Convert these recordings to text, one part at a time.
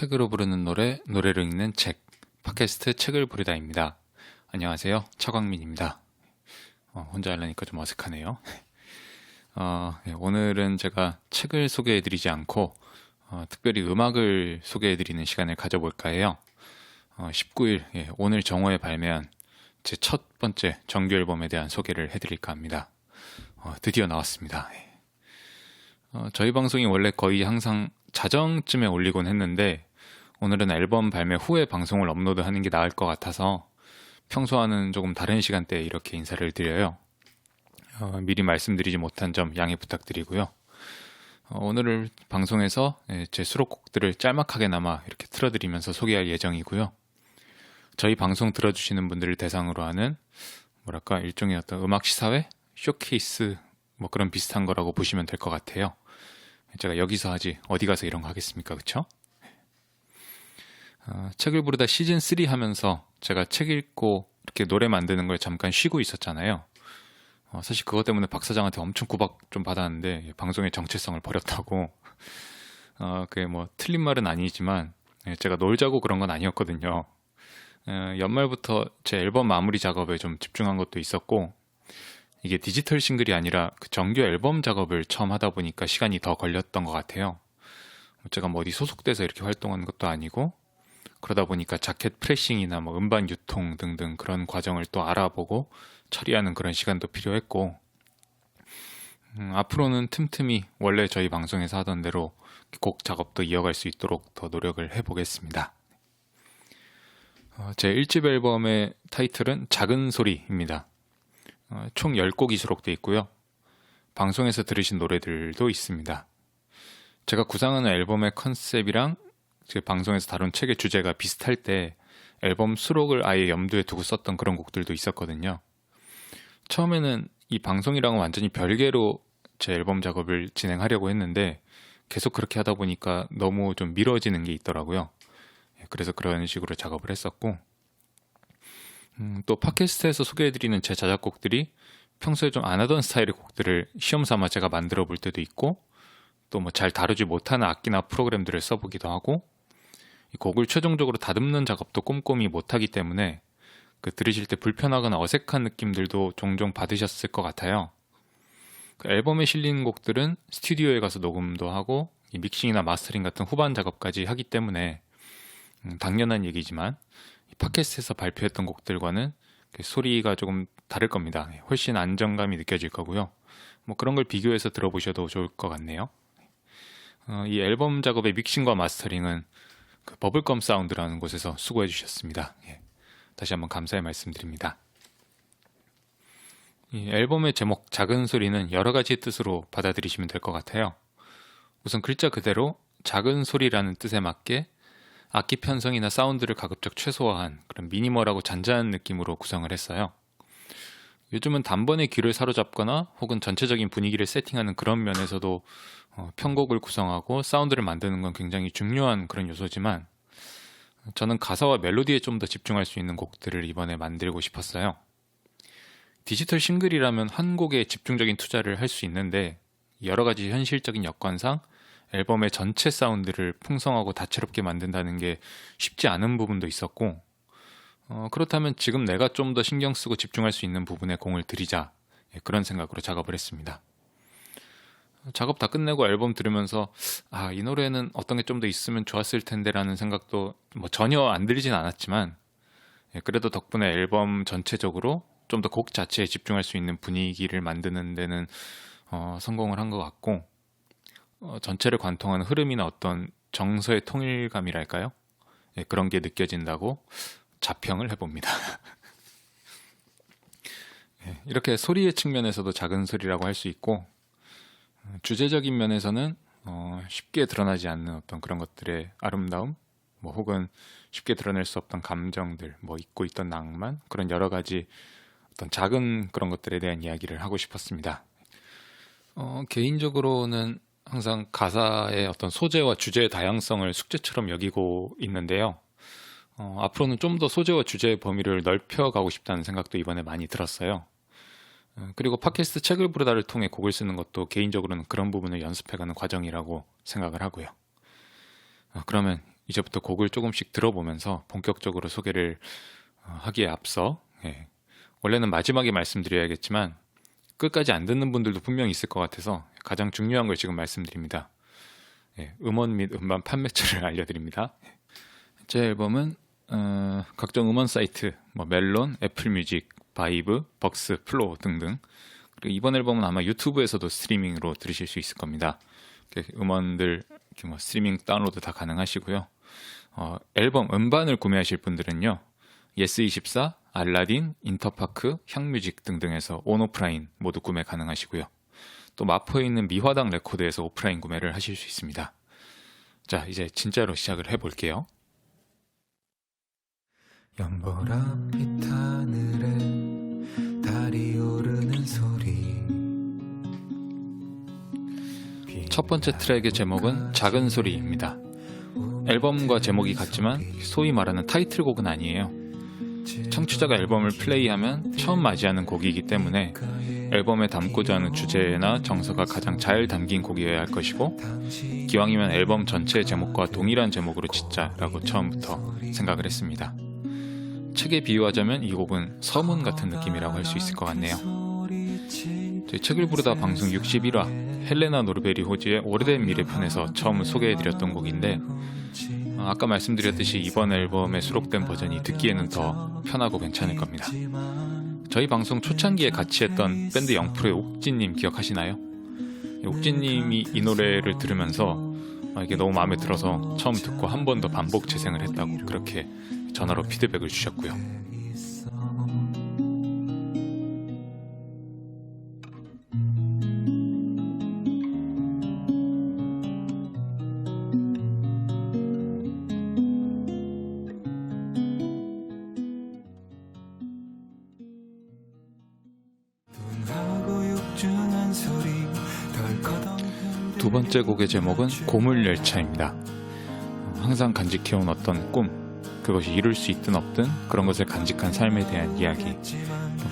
책으로 부르는 노래, 노래로 읽는 책, 팟캐스트 책을 부르다입니다. 안녕하세요, 차광민입니다. 혼자 하려니까 좀 어색하네요. 오늘은 제가 책을 소개해드리지 않고 특별히 음악을 소개해드리는 시간을 가져볼까 해요. 19일, 오늘 정오에 발매한 제 첫 번째 정규 앨범에 대한 소개를 해드릴까 합니다. 드디어 나왔습니다. 저희 방송이 원래 거의 항상 자정쯤에 올리곤 했는데 오늘은 앨범 발매 후에 방송을 업로드하는 게 나을 것 같아서 평소와는 조금 다른 시간대에 이렇게 인사를 드려요. 미리 말씀드리지 못한 점 양해 부탁드리고요. 오늘 방송에서 제 수록곡들을 짤막하게나마 이렇게 틀어드리면서 소개할 예정이고요. 저희 방송 들어주시는 분들을 대상으로 하는 뭐랄까 일종의 어떤 음악 시사회? 쇼케이스 뭐 그런 비슷한 거라고 보시면 될 것 같아요. 제가 여기서 하지 어디 가서 이런 거 하겠습니까, 그쵸? 책을 부르다 시즌 3 하면서 제가 책 읽고 이렇게 노래 만드는 걸 잠깐 쉬고 있었잖아요. 사실 그것 때문에 박 사장한테 엄청 구박 좀 받았는데 방송의 정체성을 버렸다고. 그게 뭐 틀린 말은 아니지만 제가 놀자고 그런 건 아니었거든요. 연말부터 제 앨범 마무리 작업에 좀 집중한 것도 있었고 이게 디지털 싱글이 아니라 그 정규 앨범 작업을 처음 하다 보니까 시간이 더 걸렸던 것 같아요. 제가 뭐 어디 소속돼서 이렇게 활동한 것도 아니고 그러다 보니까 자켓 프레싱이나 뭐 음반 유통 등등 그런 과정을 또 알아보고 처리하는 그런 시간도 필요했고 앞으로는 틈틈이 원래 저희 방송에서 하던 대로 곡 작업도 이어갈 수 있도록 더 노력을 해보겠습니다. 제 1집 앨범의 타이틀은 작은 소리입니다. 총 10곡이 수록되어 있고요. 방송에서 들으신 노래들도 있습니다. 제가 구상하는 앨범의 컨셉이랑 제 방송에서 다룬 책의 주제가 비슷할 때 앨범 수록을 아예 염두에 두고 썼던 그런 곡들도 있었거든요. 처음에는 이 방송이랑은 완전히 별개로 제 앨범 작업을 진행하려고 했는데 계속 그렇게 하다 보니까 너무 좀 미뤄지는 게 있더라고요. 그래서 그런 식으로 작업을 했었고 또 팟캐스트에서 소개해드리는 제 자작곡들이 평소에 좀 안 하던 스타일의 곡들을 시험삼아 제가 만들어 볼 때도 있고 또 뭐 잘 다루지 못하는 악기나 프로그램들을 써보기도 하고 이 곡을 최종적으로 다듬는 작업도 꼼꼼히 못하기 때문에 그 들으실 때 불편하거나 어색한 느낌들도 종종 받으셨을 것 같아요. 그 앨범에 실린 곡들은 스튜디오에 가서 녹음도 하고 이 믹싱이나 마스터링 같은 후반 작업까지 하기 때문에 당연한 얘기지만 이 팟캐스트에서 발표했던 곡들과는 그 소리가 조금 다를 겁니다. 훨씬 안정감이 느껴질 거고요. 뭐 그런 걸 비교해서 들어보셔도 좋을 것 같네요. 이 앨범 작업의 믹싱과 마스터링은 그 버블검 사운드라는 곳에서 수고해 주셨습니다. 다시 한번 감사의 말씀드립니다. 이 앨범의 제목 작은 소리는 여러 가지 뜻으로 받아들이시면 될 것 같아요. 우선 글자 그대로 작은 소리라는 뜻에 맞게 악기 편성이나 사운드를 가급적 최소화한 그런 미니멀하고 잔잔한 느낌으로 구성을 했어요. 요즘은 단번에 귀를 사로잡거나 혹은 전체적인 분위기를 세팅하는 그런 면에서도 편곡을 구성하고 사운드를 만드는 건 굉장히 중요한 그런 요소지만 저는 가사와 멜로디에 좀 더 집중할 수 있는 곡들을 이번에 만들고 싶었어요. 디지털 싱글이라면 한 곡에 집중적인 투자를 할 수 있는데 여러 가지 현실적인 여건상 앨범의 전체 사운드를 풍성하고 다채롭게 만든다는 게 쉽지 않은 부분도 있었고 그렇다면 지금 내가 좀 더 신경 쓰고 집중할 수 있는 부분에 공을 들이자 그런 생각으로 작업을 했습니다. 작업 다 끝내고 앨범 들으면서 이 노래는 어떤 게 좀 더 있으면 좋았을 텐데 라는 생각도 뭐 전혀 안 들리진 않았지만 그래도 덕분에 앨범 전체적으로 좀 더 곡 자체에 집중할 수 있는 분위기를 만드는 데는 성공을 한 것 같고 전체를 관통하는 흐름이나 어떤 정서의 통일감이랄까요? 그런 게 느껴진다고 자평을 해봅니다. 이렇게 소리의 측면에서도 작은 소리라고 할 수 있고 주제적인 면에서는 쉽게 드러나지 않는 어떤 그런 것들의 아름다움 뭐 혹은 쉽게 드러낼 수 없던 감정들 뭐 잊고 있던 낭만 그런 여러 가지 어떤 작은 그런 것들에 대한 이야기를 하고 싶었습니다. 개인적으로는 항상 가사의 어떤 소재와 주제의 다양성을 숙제처럼 여기고 있는데요. 앞으로는 좀 더 소재와 주제의 범위를 넓혀가고 싶다는 생각도 이번에 많이 들었어요. 그리고 팟캐스트 책을 부르다를 통해 곡을 쓰는 것도 개인적으로는 그런 부분을 연습해가는 과정이라고 생각을 하고요. 그러면 이제부터 곡을 조금씩 들어보면서 본격적으로 소개를 하기에 앞서 원래는 마지막에 말씀드려야겠지만 끝까지 안 듣는 분들도 분명히 있을 것 같아서 가장 중요한 걸 지금 말씀드립니다. 음원 및 음반 판매처를 알려드립니다. 제 앨범은 각종 음원 사이트, 멜론, 애플뮤직, 바이브, 벅스, 플로우 등등, 그리고 이번 앨범은 아마 유튜브에서도 스트리밍으로 들으실 수 있을 겁니다. 음원들 스트리밍 다운로드 다 가능하시고요. 앨범 음반을 구매하실 분들은요, 예스24, 알라딘, 인터파크, 향뮤직 등등에서 온오프라인 모두 구매 가능하시고요. 또 마포에 있는 미화당 레코드에서 오프라인 구매를 하실 수 있습니다. 자, 이제 진짜로 시작을 해볼게요. 연보라빛 하늘에 달이 오르는 소리. 첫 번째 트랙의 제목은 작은 소리입니다. 앨범과 제목이 같지만 소위 말하는 타이틀곡은 아니에요. 청취자가 앨범을 플레이하면 처음 맞이하는 곡이기 때문에 앨범에 담고자 하는 주제나 정서가 가장 잘 담긴 곡이어야 할 것이고, 기왕이면 앨범 전체의 제목과 동일한 제목으로 짓자라고 처음부터 생각을 했습니다. 책에 비유하자면 이 곡은 서문 같은 느낌이라고 할 수 있을 것 같네요. 저희 책을 부르다 방송 61화 헬레나 노르베리 호지의 오래된 미래 편에서 처음 소개해드렸던 곡인데, 아까 말씀드렸듯이 이번 앨범에 수록된 버전이 듣기에는 더 편하고 괜찮을 겁니다. 저희 방송 초창기에 같이 했던 밴드 영프로의 옥진님 기억하시나요? 옥진님이 이 노래를 들으면서 이게 너무 마음에 들어서 처음 듣고 한 번 더 반복 재생을 했다고 그렇게 전화로 피드백을 주셨고요. 두 번째 곡의 제목은 고물열차입니다. 항상 간직해온 어떤 꿈, 그것이 이룰 수 있든 없든 그런 것을 간직한 삶에 대한 이야기,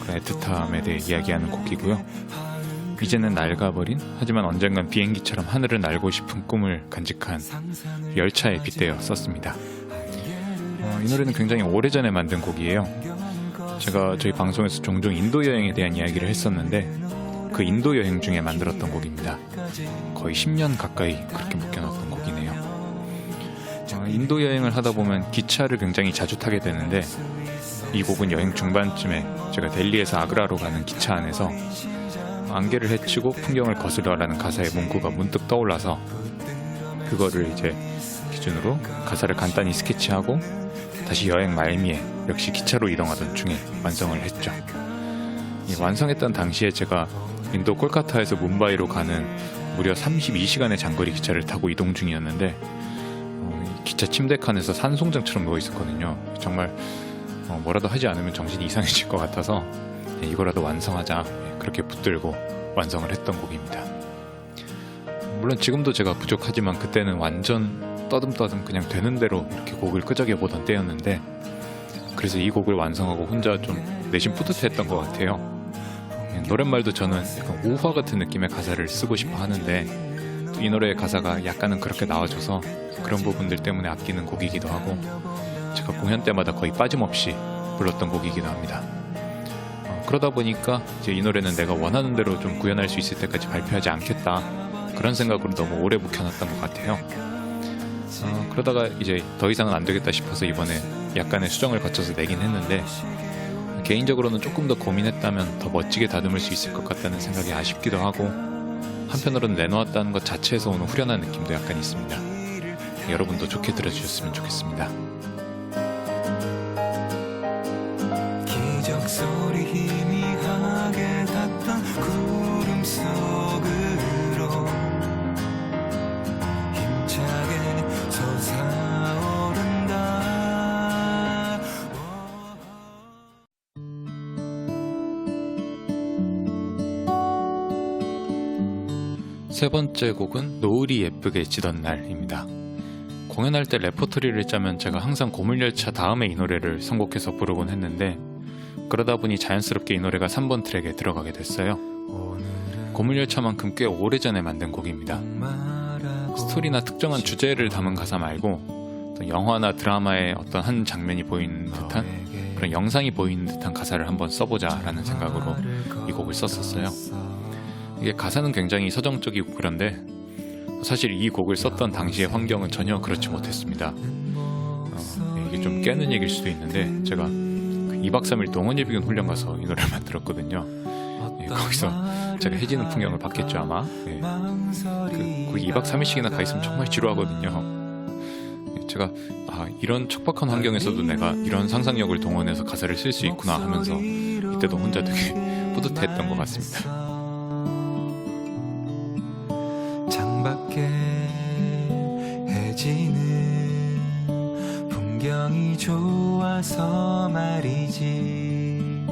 그런 애틋함에 대해 이야기하는 곡이고요. 이제는 낡아버린, 하지만 언젠간 비행기처럼 하늘을 날고 싶은 꿈을 간직한 열차에 빗대어 썼습니다. 이 노래는 굉장히 오래전에 만든 곡이에요. 제가 저희 방송에서 종종 인도 여행에 대한 이야기를 했었는데, 그 인도 여행 중에 만들었던 곡입니다. 거의 10년 가까이 그렇게 묶여놨던 곡이네요. 인도 여행을 하다 보면 기차를 굉장히 자주 타게 되는데, 이 곡은 여행 중반쯤에 제가 델리에서 아그라로 가는 기차 안에서 안개를 헤치고 풍경을 거스러라는 가사의 문구가 문득 떠올라서 그거를 이제 기준으로 가사를 간단히 스케치하고 다시 여행 말미에 역시 기차로 이동하던 중에 완성을 했죠. 완성했던 당시에 제가 인도 콜카타에서 뭄바이로 가는 무려 32시간의 장거리 기차를 타고 이동 중이었는데, 기차 침대칸에서 산송장처럼 누워 있었거든요. 정말 뭐라도 하지 않으면 정신이 이상해질 것 같아서 이거라도 완성하자, 그렇게 붙들고 완성을 했던 곡입니다. 물론 지금도 제가 부족하지만 그때는 완전 떠듬떠듬 그냥 되는 대로 이렇게 곡을 끄적여 보던 때였는데, 그래서 이 곡을 완성하고 혼자 좀 내심 뿌듯했던 것 같아요. 노랫말도 저는 약간 우화 같은 느낌의 가사를 쓰고 싶어 하는데, 또 이 노래의 가사가 약간은 그렇게 나와줘서 그런 부분들 때문에 아끼는 곡이기도 하고, 제가 공연 때마다 거의 빠짐없이 불렀던 곡이기도 합니다. 그러다 보니까 이제 이 노래는 내가 원하는 대로 좀 구현할 수 있을 때까지 발표하지 않겠다, 그런 생각으로 너무 오래 묵혀놨던 것 같아요. 그러다가 이제 더 이상은 안 되겠다 싶어서 이번에 약간의 수정을 거쳐서 내긴 했는데, 개인적으로는 조금 더 고민했다면 더 멋지게 다듬을 수 있을 것 같다는 생각이 아쉽기도 하고, 한편으로는 내놓았다는 것 자체에서 오는 후련한 느낌도 약간 있습니다. 여러분도 좋게 들어주셨으면 좋겠습니다. 기적 소리 희미하게 닿던 구름 속으로 힘차게 솟아오른다. 세 번째 곡은 노을이 예쁘게 지던 날입니다. 공연할 때 레퍼토리를 짜면 제가 항상 고물열차 다음에 이 노래를 선곡해서 부르곤 했는데, 그러다 보니 자연스럽게 이 노래가 3번 트랙에 들어가게 됐어요. 고물열차만큼 꽤 오래전에 만든 곡입니다. 스토리나 특정한 주제를 담은 가사 말고 어떤 영화나 드라마의 어떤 한 장면이 보이는 듯한 그런 영상이 보이는 듯한 가사를 한번 써보자라는 생각으로 이 곡을 썼었어요. 이게 가사는 굉장히 서정적이고 그런데 사실 이 곡을 썼던 당시의 환경은 전혀 그렇지 못했습니다. 이게 좀 깨는 얘기일 수도 있는데 제가 2박 3일 동원예비군 훈련 가서 이 노래를 만들었거든요. 거기서 제가 해지는 풍경을 봤겠죠 아마. 그 2박 3일씩이나 가 있으면 정말 지루하거든요. 제가 이런 척박한 환경에서도 내가 이런 상상력을 동원해서 가사를 쓸 수 있구나 하면서 이때도 혼자 되게 뿌듯했던 것 같습니다. 창밖에 해지는 풍경이 좋아서 말이지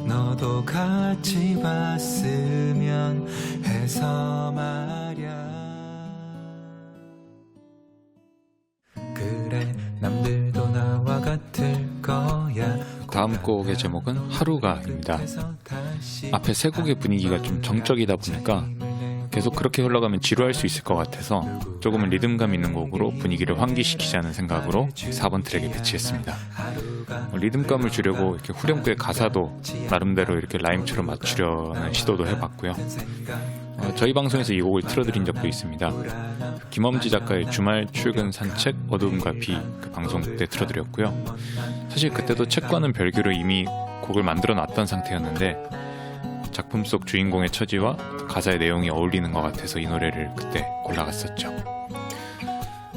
너도 같이 봤으면 해서 말야. 그래 남들도 나와 같을 거야. 다음 곡의 제목은 하루가입니다. 앞에 세 곡의 분위기가 좀 정적이다 보니까 계속 그렇게 흘러가면 지루할 수 있을 것 같아서 조금은 리듬감 있는 곡으로 분위기를 환기시키자는 생각으로 4번 트랙에 배치했습니다. 리듬감을 주려고 이렇게 후렴구의 가사도 나름대로 이렇게 라임처럼 맞추려는 시도도 해봤고요. 저희 방송에서 이 곡을 틀어드린 적도 있습니다. 김엄지 작가의 주말 출근 산책 어두움과 비 그 방송 때 틀어드렸고요. 사실 그때도 책과는 별개로 이미 곡을 만들어 놨던 상태였는데 작품 속 주인공의 처지와 가사의 내용이 어울리는 것 같아서 이 노래를 그때 골라갔었죠.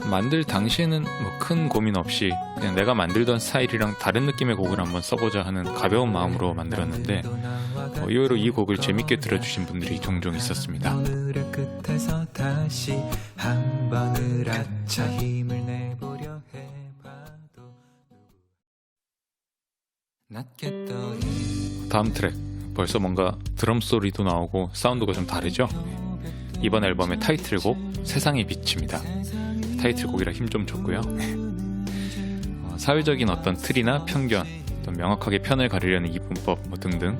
만들 당시에는 큰 고민 없이 그냥 내가 만들던 스타일이랑 다른 느낌의 곡을 한번 써보자 하는 가벼운 마음으로 만들었는데 의외로 이 곡을 재밌게 들어주신 분들이 종종 있었습니다. 다음 트랙 벌써 뭔가 드럼 소리도 나오고 사운드가 좀 다르죠? 이번 앨범의 타이틀곡 세상의 빛입니다. 타이틀곡이라 힘 좀 줬고요. 사회적인 어떤 틀이나 편견, 또 명확하게 편을 가르려는 이분법 등등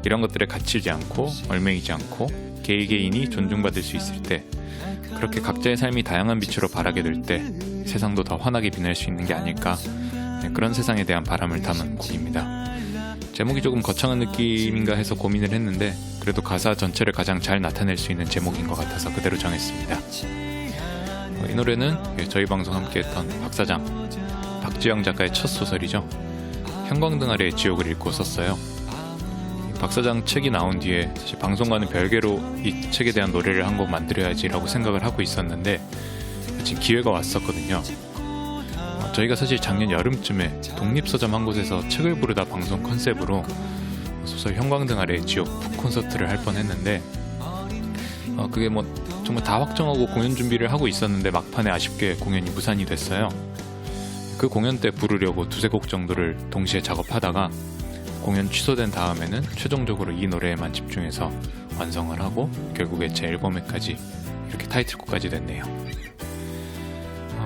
이런 것들에 갇히지 않고 얼매이지 않고 개개인이 존중받을 수 있을 때 그렇게 각자의 삶이 다양한 빛으로 바라게 될 때 세상도 더 환하게 빛날 수 있는 게 아닐까 그런 세상에 대한 바람을 담은 곡입니다. 제목이 조금 거창한 느낌인가 해서 고민을 했는데 그래도 가사 전체를 가장 잘 나타낼 수 있는 제목인 것 같아서 그대로 정했습니다. 이 노래는 저희 방송 함께했던 박사장 박지영 작가의 첫 소설이죠. 형광등 아래의 지옥을 읽고 썼어요. 박사장 책이 나온 뒤에 사실 방송과는 별개로 이 책에 대한 노래를 한 곡 만들어야지라고 생각을 하고 있었는데 지금 기회가 왔었거든요. 저희가 사실 작년 여름쯤에 독립서점 한 곳에서 책을 부르다 방송 컨셉으로 소설 형광등 아래의 지옥 콘서트를 할 뻔했는데 그게 정말 다 확정하고 공연 준비를 하고 있었는데 막판에 아쉽게 공연이 무산이 됐어요. 그 공연 때 부르려고 두세 곡 정도를 동시에 작업하다가 공연 취소된 다음에는 최종적으로 이 노래에만 집중해서 완성을 하고 결국에 제 앨범에까지 이렇게 타이틀곡까지 됐네요.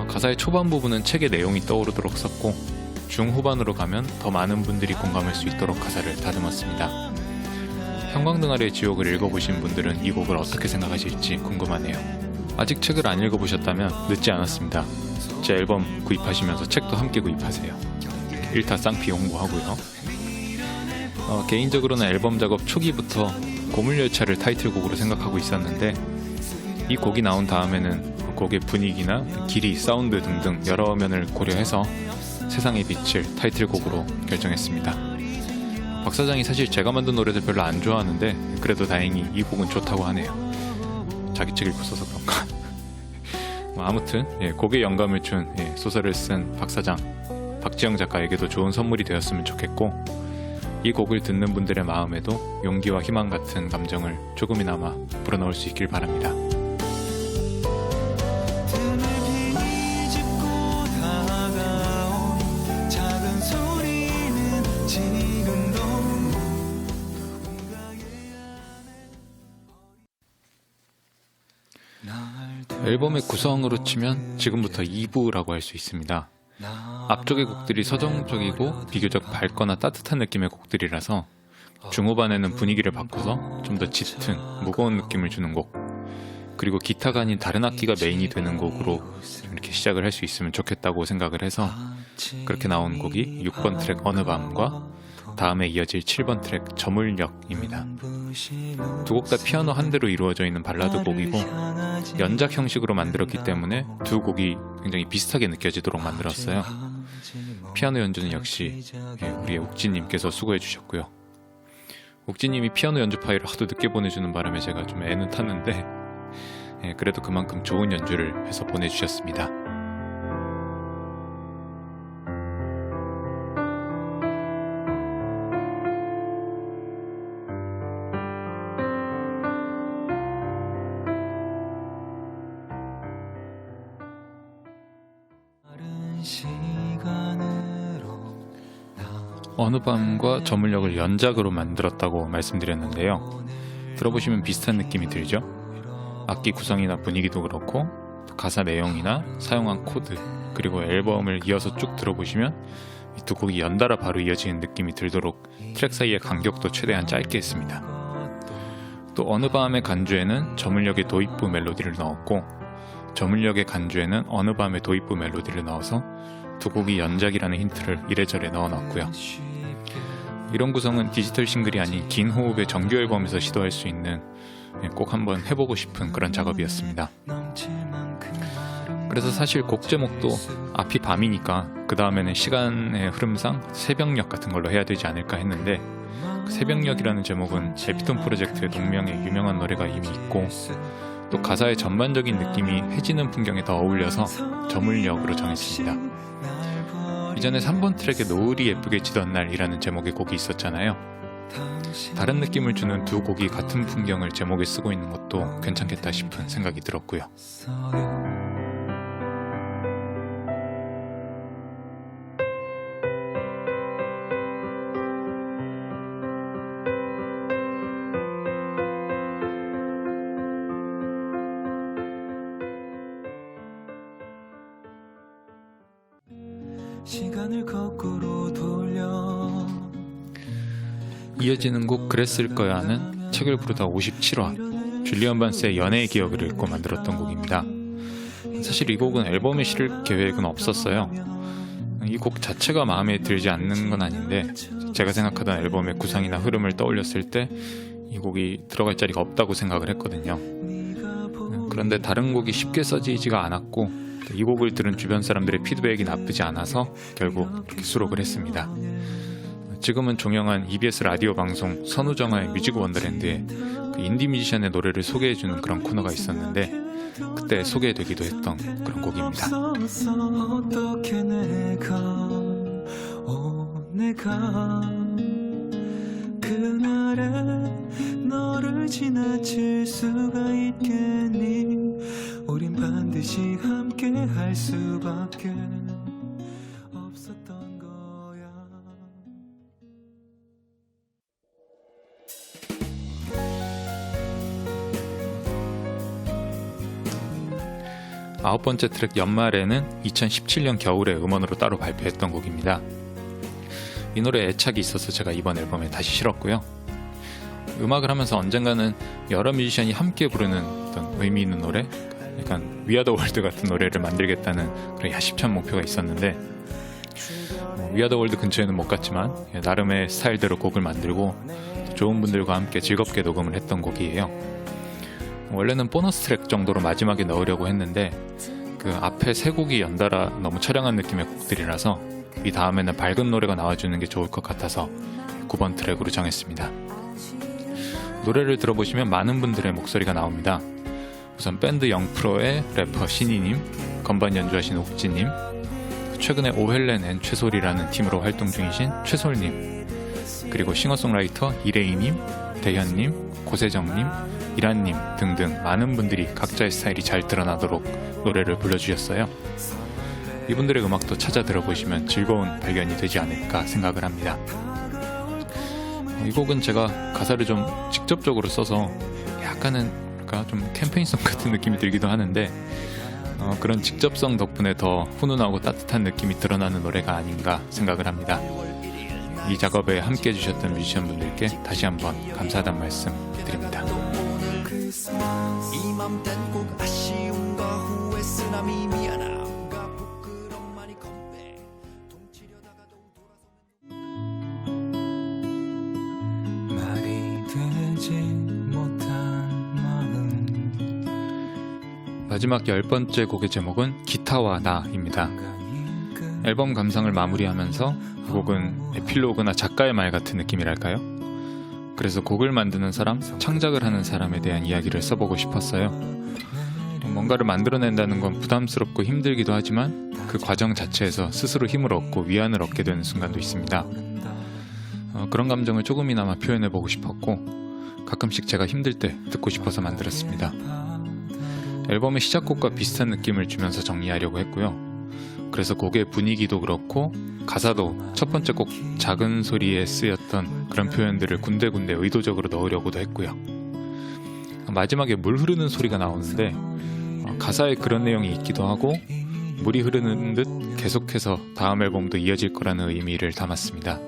가사의 초반 부분은 책의 내용이 떠오르도록 썼고 중후반으로 가면 더 많은 분들이 공감할 수 있도록 가사를 다듬었습니다. 형광등 아래의 지옥을 읽어보신 분들은 이 곡을 어떻게 생각하실지 궁금하네요. 아직 책을 안 읽어보셨다면 늦지 않았습니다. 제 앨범 구입하시면서 책도 함께 구입하세요. 일타 쌍피 홍보하고요. 개인적으로는 앨범 작업 초기부터 고물열차를 타이틀곡으로 생각하고 있었는데 이 곡이 나온 다음에는 곡의 분위기나 길이, 사운드 등등 여러 면을 고려해서 세상의 빛을 타이틀곡으로 결정했습니다. 박 사장이 사실 제가 만든 노래들 별로 안 좋아하는데 그래도 다행히 이 곡은 좋다고 하네요. 자기 책 읽고 써서 그런가? 아무튼 곡에 영감을 준 소설을 쓴 박 사장, 박지영 작가에게도 좋은 선물이 되었으면 좋겠고 이 곡을 듣는 분들의 마음에도 용기와 희망 같은 감정을 조금이나마 불어넣을 수 있길 바랍니다. 앨범의 구성으로 치면 지금부터 2부라고 할 수 있습니다. 앞쪽의 곡들이 서정적이고 비교적 밝거나 따뜻한 느낌의 곡들이라서 중후반에는 분위기를 바꿔서 좀 더 짙은 무거운 느낌을 주는 곡, 그리고 기타가 아닌 다른 악기가 메인이 되는 곡으로 이렇게 시작을 할 수 있으면 좋겠다고 생각을 해서 그렇게 나온 곡이 6번 트랙 어느 밤과 다음에 이어질 7번 트랙 저물녘입니다. 두 곡 다 피아노 한 대로 이루어져 있는 발라드 곡이고 연작 형식으로 만들었기 때문에 두 곡이 굉장히 비슷하게 느껴지도록 만들었어요. 피아노 연주는 역시 우리의 옥진님께서 수고해 주셨고요. 옥진님이 피아노 연주 파일을 하도 늦게 보내주는 바람에 제가 좀 애는 탔는데 그래도 그만큼 좋은 연주를 해서 보내주셨습니다. 어느 밤과 저물녘을 연작으로 만들었다고 말씀드렸는데요. 들어보시면 비슷한 느낌이 들죠? 악기 구성이나 분위기도 그렇고 가사 내용이나 사용한 코드 그리고 앨범을 이어서 쭉 들어보시면 이 두 곡이 연달아 바로 이어지는 느낌이 들도록 트랙 사이의 간격도 최대한 짧게 했습니다. 또 어느 밤의 간주에는 저물녘의 도입부 멜로디를 넣었고 저물녘의 간주에는 어느 밤의 도입부 멜로디를 넣어서 두 곡이 연작이라는 힌트를 이래저래 넣어놨고요. 이런 구성은 디지털 싱글이 아닌 긴 호흡의 정규 앨범에서 시도할 수 있는 꼭 한번 해보고 싶은 그런 작업이었습니다. 그래서 사실 곡 제목도 앞이 밤이니까 그 다음에는 시간의 흐름상 새벽녘 같은 걸로 해야 되지 않을까 했는데 그 새벽녘이라는 제목은 에피톤 프로젝트의 동명의 유명한 노래가 이미 있고 또 가사의 전반적인 느낌이 해지는 풍경에 더 어울려서 저물녘으로 정했습니다. 이전에 3번 트랙에 노을이 예쁘게 지던 날이라는 제목의 곡이 있었잖아요. 다른 느낌을 주는 두 곡이 같은 풍경을 제목에 쓰고 있는 것도 괜찮겠다 싶은 생각이 들었고요. 시간을 거꾸로 돌려 이어지는 곡 그랬을 거야는 책을 부르다 57화 줄리언 반스의 연애의 기억을 읽고 만들었던 곡입니다. 사실 이 곡은 앨범에 실을 계획은 없었어요. 이 곡 자체가 마음에 들지 않는 건 아닌데 제가 생각하던 앨범의 구상이나 흐름을 떠올렸을 때 이 곡이 들어갈 자리가 없다고 생각을 했거든요. 그런데 다른 곡이 쉽게 써지지가 않았고 이 곡을 들은 주변 사람들의 피드백이 나쁘지 않아서 결국 이렇게 수록을 했습니다. 지금은 종영한 EBS 라디오 방송 선우정아의 뮤직 원더랜드에 그 인디 뮤지션의 노래를 소개해주는 그런 코너가 있었는데 그때 소개되기도 했던 그런 곡입니다. 어떻게 내가 그날에 너를 지나칠 수가 있겠니? 우린 반드시 함께 할 수밖에 없었던 거야. 아홉 번째 트랙 연말에는 2017년 겨울에 음원으로 따로 발표했던 곡입니다. 이 노래에 애착이 있어서 제가 이번 앨범에 다시 실었고요. 음악을 하면서 언젠가는 여러 뮤지션이 함께 부르는 어떤 의미 있는 노래, 약간 We Are The World 같은 노래를 만들겠다는 그런 야심찬 목표가 있었는데 We Are The World 근처에는 못 갔지만 나름의 스타일대로 곡을 만들고 좋은 분들과 함께 즐겁게 녹음을 했던 곡이에요. 원래는 보너스 트랙 정도로 마지막에 넣으려고 했는데 그 앞에 세 곡이 연달아 너무 처량한 느낌의 곡들이라서 이 다음에는 밝은 노래가 나와주는 게 좋을 것 같아서 9번 트랙으로 정했습니다. 노래를 들어보시면 많은 분들의 목소리가 나옵니다. 우선 밴드 영프로의 래퍼 신이님, 건반 연주하신 옥지님, 최근에 오헬렌 앤 최솔이라는 팀으로 활동 중이신 최솔님, 그리고 싱어송라이터 이레이님, 대현님, 고세정님, 이란님 등등 많은 분들이 각자의 스타일이 잘 드러나도록 노래를 불러주셨어요. 이분들의 음악도 찾아 들어보시면 즐거운 발견이 되지 않을까 생각을 합니다. 이 곡은 제가 가사를 좀 직접적으로 써서 약간은 좀 캠페인성 같은 느낌이 들기도 하는데 그런 직접성 덕분에 더 훈훈하고 따뜻한 느낌이 드러나는 노래가 아닌가 생각을 합니다. 이 작업에 함께 해주셨던 뮤지션 분들께 다시 한번 감사하다는 말씀 드립니다. 이 맘 처럼 땐 꼭 아쉬움과 후회 쓰나미 미안함과 부끄럼만이 건배 동치려다가도 돌아서면 말이 되지 못한 마음 마지막 10번째 곡의 제목은 기타와 나입니다. 앨범 감상을 마무리하면서 이 곡은 에필로그나 작가의 말 같은 느낌이랄까요? 그래서 곡을 만드는 사람, 창작을 하는 사람에 대한 이야기를 써보고 싶었어요. 뭔가를 만들어낸다는 건 부담스럽고 힘들기도 하지만 그 과정 자체에서 스스로 힘을 얻고 위안을 얻게 되는 순간도 있습니다. 그런 감정을 조금이나마 표현해보고 싶었고 가끔씩 제가 힘들 때 듣고 싶어서 만들었습니다. 앨범의 시작곡과 비슷한 느낌을 주면서 정리하려고 했고요. 그래서 곡의 분위기도 그렇고 가사도 첫 번째 곡 작은 소리에 쓰였던 그런 표현들을 군데군데 의도적으로 넣으려고도 했고요. 마지막에 물 흐르는 소리가 나오는데 가사에 그런 내용이 있기도 하고 물이 흐르는 듯 계속해서 다음 앨범도 이어질 거라는 의미를 담았습니다.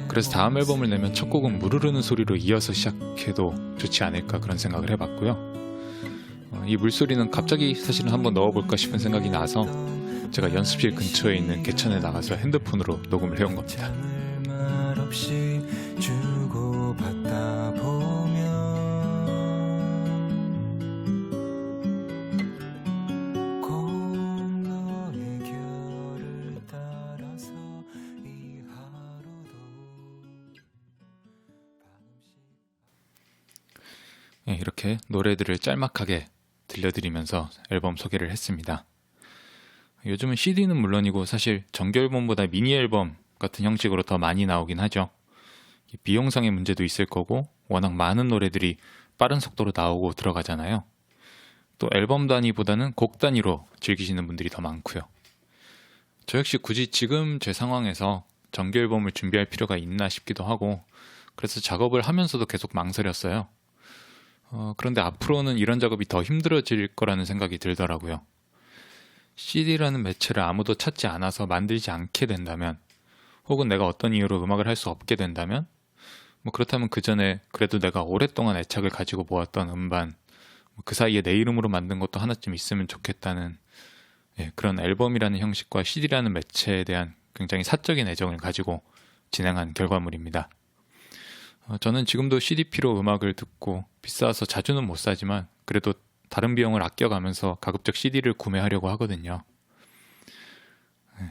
그래서 다음 앨범을 내면 첫 곡은 물 흐르는 소리로 이어서 시작해도 좋지 않을까 그런 생각을 해봤고요. 이 물소리는 갑자기 사실은 한번 넣어볼까 싶은 생각이 나서 제가 연습실 근처에 있는 개천에 나가서 핸드폰으로 녹음을 해온 겁니다. 말없이 주고받다 보면 꼭 너의 결을 따라서 이 하루도 이렇게 노래들을 짤막하게 들려드리면서 앨범 소개를 했습니다. 요즘은 CD는 물론이고 사실 정규 앨범보다 미니 앨범 같은 형식으로 더 많이 나오긴 하죠. 비용상의 문제도 있을 거고 워낙 많은 노래들이 빠른 속도로 나오고 들어가잖아요. 또 앨범 단위보다는 곡 단위로 즐기시는 분들이 더 많고요. 저 역시 굳이 지금 제 상황에서 정규 앨범을 준비할 필요가 있나 싶기도 하고 그래서 작업을 하면서도 계속 망설였어요. 그런데 앞으로는 이런 작업이 더 힘들어질 거라는 생각이 들더라고요. CD라는 매체를 아무도 찾지 않아서 만들지 않게 된다면 혹은 내가 어떤 이유로 음악을 할 수 없게 된다면 그렇다면 그 전에 그래도 내가 오랫동안 애착을 가지고 모았던 음반 그 사이에 내 이름으로 만든 것도 하나쯤 있으면 좋겠다는 그런 앨범이라는 형식과 CD라는 매체에 대한 굉장히 사적인 애정을 가지고 진행한 결과물입니다. 저는 지금도 CDP로 음악을 듣고 비싸서 자주는 못 사지만 그래도 다른 비용을 아껴가면서 가급적 CD를 구매하려고 하거든요.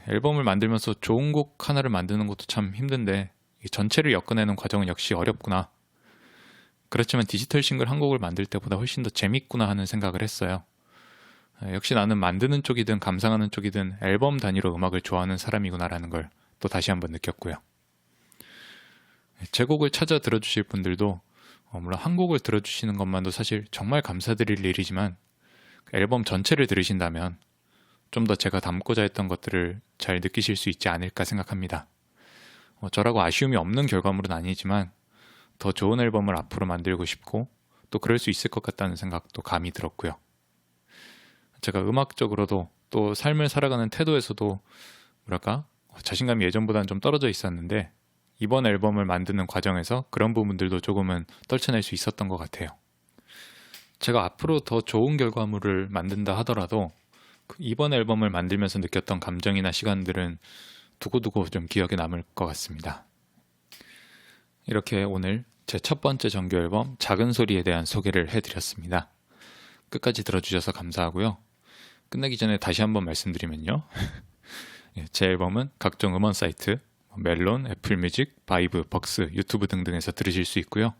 앨범을 만들면서 좋은 곡 하나를 만드는 것도 참 힘든데 전체를 엮어내는 과정은 역시 어렵구나. 그렇지만 디지털 싱글 한 곡을 만들 때보다 훨씬 더 재밌구나 하는 생각을 했어요. 역시 나는 만드는 쪽이든 감상하는 쪽이든 앨범 단위로 음악을 좋아하는 사람이구나라는 걸 또 다시 한번 느꼈고요. 제 곡을 찾아 들어주실 분들도 물론 한 곡을 들어주시는 것만도 사실 정말 감사드릴 일이지만 앨범 전체를 들으신다면 좀 더 제가 담고자 했던 것들을 잘 느끼실 수 있지 않을까 생각합니다. 저라고 아쉬움이 없는 결과물은 아니지만 더 좋은 앨범을 앞으로 만들고 싶고 또 그럴 수 있을 것 같다는 생각도 감이 들었고요. 제가 음악적으로도 또 삶을 살아가는 태도에서도 자신감이 예전보다는 좀 떨어져 있었는데 이번 앨범을 만드는 과정에서 그런 부분들도 조금은 떨쳐낼 수 있었던 것 같아요. 제가 앞으로 더 좋은 결과물을 만든다 하더라도 이번 앨범을 만들면서 느꼈던 감정이나 시간들은 두고두고 좀 기억에 남을 것 같습니다. 이렇게 오늘 제 첫 번째 정규 앨범 작은 소리에 대한 소개를 해드렸습니다. 끝까지 들어주셔서 감사하고요. 끝내기 전에 다시 한번 말씀드리면요. 제 앨범은 각종 음원 사이트 멜론, 애플뮤직, 바이브, 벅스, 유튜브 등등에서 들으실 수 있고요.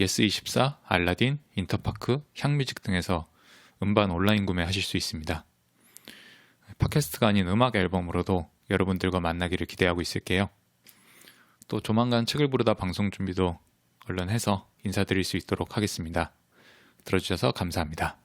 예스24, 알라딘, 인터파크, 향뮤직 등에서 음반 온라인 구매하실 수 있습니다. 팟캐스트가 아닌 음악 앨범으로도 여러분들과 만나기를 기대하고 있을게요. 또 조만간 책을 부르다 방송 준비도 얼른 해서 인사드릴 수 있도록 하겠습니다. 들어주셔서 감사합니다.